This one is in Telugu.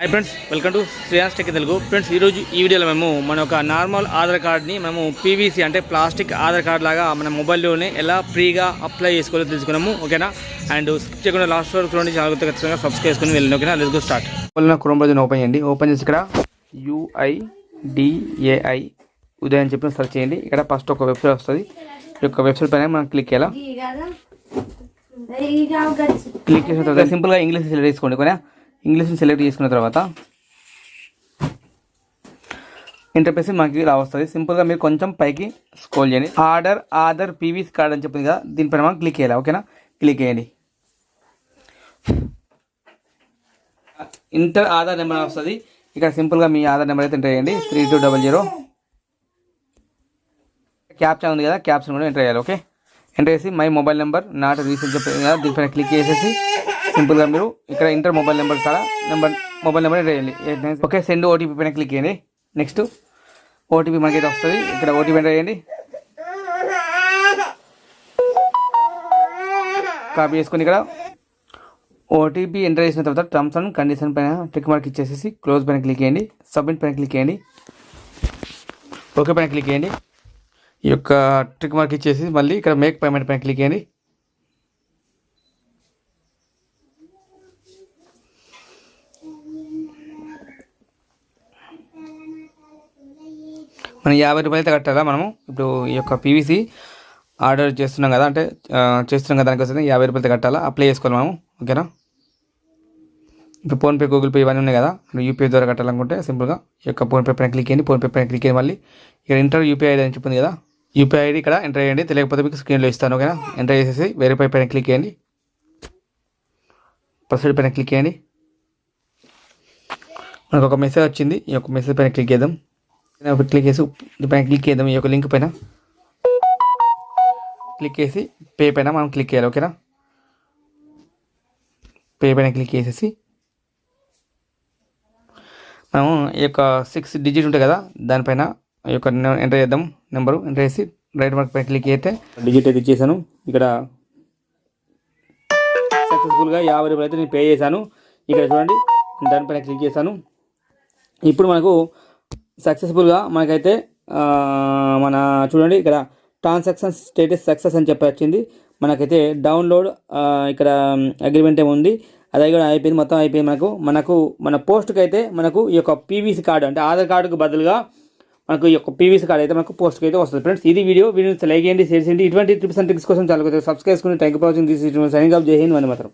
Hi friends, welcome to Shreyas tech Telugu. Friends, ఈరోజు ఈ వీడియోలో మేము మన ఒక నార్మల్ ఆధార్ కార్డ్ని మేము పీవీసీ అంటే ప్లాస్టిక్ ఆధార్ కార్డ్ లాగా మన మొబైల్లోనే ఎలా ఫ్రీగా అప్లై చేసుకోవాలో తెలుసుకున్నాము. ఓకేనా? అండ్ స్కిప్ చేయకుండా లాస్ట్ వరకు చూడండి. ఛానల్ ఖచ్చితంగా సబ్స్క్రైబ్ చేసుకుని వెళ్ళండి. ఓకేనా? Let's go start. క్రోమ్ బ్రౌజర్ని ఓపెన్ చేయండి. ఓపెన్ చేసి ఇక్కడ UIDAI ఉదయం అని చెప్పి సెర్చ్ చేయండి. ఇక్కడ ఫస్ట్ ఒక వెబ్సైట్ వస్తుంది. ఈ యొక్క వెబ్సైట్ పైన మనం క్లిక్ చేయాలా. క్లిక్ చేసిన తర్వాత సింపుల్గా ఇంగ్లీష్ సెలెక్ట్ చేసుకోండి. ఓకేనా? ఇంగ్లీష్ని సెలెక్ట్ చేసుకున్న తర్వాత ఇంటర్ఫేస్ మనకి ఇలా వస్తుంది. సింపుల్గా మీరు కొంచెం పైకి స్క్రోల్ చేయండి. ఆధార్ పీవీసీ కార్డ్ అని చెప్పింది కదా, దీనిపైన మనం క్లిక్ చేయాలి. ఓకేనా? క్లిక్ చేయండి. ఇంటర్ ఆధార్ నెంబర్ వస్తుంది. ఇక్కడ సింపుల్గా మీ ఆధార్ నెంబర్ అయితే ఎంటర్ చేయండి. 3200. క్యాప్చా ఉంది కదా, క్యాప్చా కూడా ఎంటర్ చేయాలి. ఓకే, ఎంటర్ చేసి my mobile number not recent చెప్పింది కదా, దీనిపైన క్లిక్ చేసేసి సింపుల్గా మీరు ఇక్కడ ఇంటర్ మొబైల్ నెంబర్ కాడ మొబైల్ నెంబర్ ఎంటర్ చేయండి. ఓకే, సెండ్ ఓటీపీ పైన క్లిక్ చేయండి. నెక్స్ట్ ఓటీపీ మనకైతే వస్తుంది. ఇక్కడ ఓటీపీ ఎంటర్ చేయండి. కాపీ చేసుకుని ఇక్కడ ఓటీపీ ఎంటర్ చేసిన తర్వాత టర్మ్స్ అండ్ కండిషన్ పైన టిక్ మార్క్ ఇచ్చేసి క్లోజ్ పైన క్లిక్ చేయండి. సబ్మిట్ పైన క్లిక్ చేయండి. ఓకే పైన క్లిక్ చేయండి. ఈ యొక్క టిక్ మార్క్ ఇచ్చేసి మళ్ళీ ఇక్కడ మేక్ పేమెంట్ పైన క్లిక్ చేయండి. మనం 50 రూపాయలు అయితే కట్టాలా. మనము ఇప్పుడు ఈ యొక్క పీవీసీ ఆర్డర్ చేస్తున్నాం కదా, అంటే చేస్తున్నాం కదా, దానికోసం 50 రూపాయలు కట్టాలా. అప్లై చేసుకోవాలి మనము. ఓకేనా? ఇప్పుడు ఫోన్పే, గూగుల్ పే ఇవన్నీ ఉన్నాయి కదా, యూపీఐ ద్వారా కట్టాలనుకుంటే సింపుల్గా ఈ యొక్క ఫోన్పే పైన క్లిక్ చేయండి. ఫోన్పే పైన క్లిక్ చేయండి. మళ్ళీ ఇక్కడ ఎంటర్ యూపీఐ ఐడి అని చెప్పింది కదా, యూపీఐ ఐడి ఇక్కడ ఎంటర్ చేయండి. తెలియకపోతే మీకు స్క్రీన్లో ఇస్తాను. ఓకేనా? ఎంటర్ చేసేసి వెరిఫై పైన క్లిక్ చేయండి. ప్రొసీడ్ పైన క్లిక్ చేయండి. మనకు ఒక మెసేజ్ వచ్చింది. ఈ యొక్క మెసేజ్ పైన క్లిక్ చేద్దాం. క్లిక్ చేసి పైన క్లిక్ చేద్దాం. ఈ యొక్క లింక్ పైన క్లిక్ చేసి పే పైన మనం క్లిక్ చేయాలి. ఓకేనా? పే పైన క్లిక్ చేసేసి మనం ఈ యొక్క 6 డిజిట్ ఉంటుంది కదా, దానిపైన ఈ యొక్క ఎంటర్ చేద్దాం. నెంబరు ఎంటర్ చేసి రైట్ మార్క్ పైన క్లిక్ చేస్తే డిజిట్ అయితే ఇచ్చేసాను. ఇక్కడ సక్సెస్ఫుల్గా 50 రూపాయలు అయితే నేను పే చేశాను. ఇక్కడ చూడండి, దానిపైన క్లిక్ చేశాను. ఇప్పుడు మనకు సక్సెస్ఫుల్గా మనకైతే మన చూడండి ఇక్కడ ట్రాన్సాక్షన్ స్టేటస్ సక్సెస్ అని చెప్పి వచ్చింది. మనకైతే డౌన్లోడ్ ఇక్కడ అగ్రిమెంట్ ఏమి ఉంది, అది కూడా అయిపోయింది. మొత్తం అయిపోయింది. మనకు మన పోస్ట్కి అయితే మనకు ఈ యొక్క పీవీసీ కార్డు అంటే ఆధార్ కార్డుకు బదులుగా మనకు ఈ యొక్క పీవీసీ కార్డు అయితే మనకు పోస్ట్కి అయితే వస్తుంది. ఫ్రెండ్స్, ఇది వీడియోని లైక్ చేయండి, షేర్ చేయండి. ఇటువంటి టిప్స్ అండ్ ట్రిక్స్ కోసం చాలా సబ్స్క్రైబ్ చేసుకుని thank you for watching this signing off. జై హింద్, వందే మాతరం.